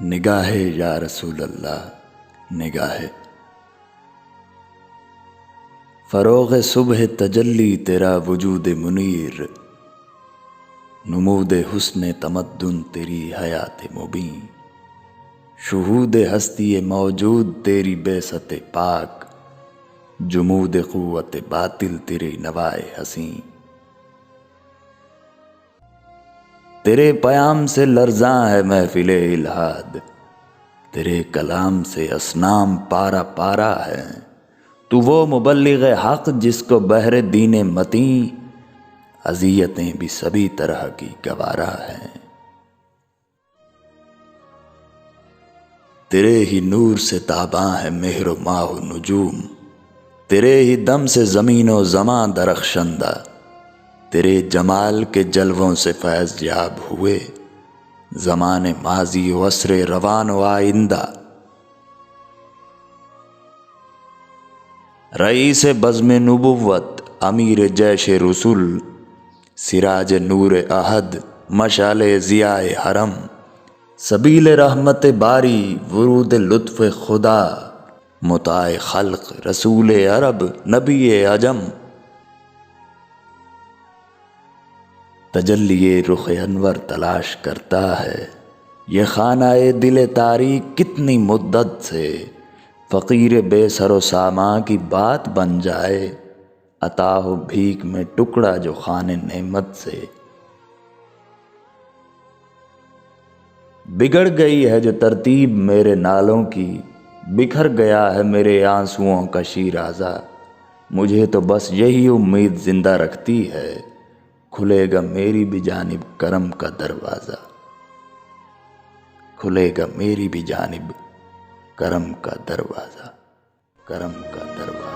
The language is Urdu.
نگاہ یا رسول اللہ نگاہ، فروغ صبح تجلی تیرا وجود منیر، نمود حسن تمدن تیری حیات مبین، شہود ہستی موجود تیری بعثت پاک، جمود قوت باطل تیری نوائے حسین، تیرے پیام سے لرزاں ہے محفل الہاد، تیرے کلام سے اصنام پارا پارا ہے، تو وہ مبلغ حق جس کو بحر دین متیں اذیتیں بھی سبھی طرح کی گوارا ہیں، تیرے ہی نور سے تاباں ہے مہر و ماہ و نجوم، تیرے ہی دم سے زمین و زماں درخشندہ، تیرے جمال کے جلووں سے فیض یاب ہوئے زمان ماضی و عصر روان و آئندہ، رئیس بزم نبوت امیر جیش رسول، سراج نور احد مشعل ضیاء حرم، سبیل رحمت باری ورود لطف خدا، مطاع خلق رسول عرب نبی عجم، تجلی رخ انور تلاش کرتا ہے یہ خانہ دل تاریک کتنی مدت سے، فقیر بے سر و سامان کی بات بن جائے عطا ہو بھیک میں ٹکڑا جو خوان نعمت سے، بگڑ گئی ہے جو ترتیب میرے نالوں کی، بکھر گیا ہے میرے آنسوؤں کا شیرازہ، مجھے تو بس یہی امید زندہ رکھتی ہے کھلے گا میری بھی جانب کرم کا دروازہ، کھلے گا میری بھی جانب کرم کا دروازہ، کرم کا دروازہ۔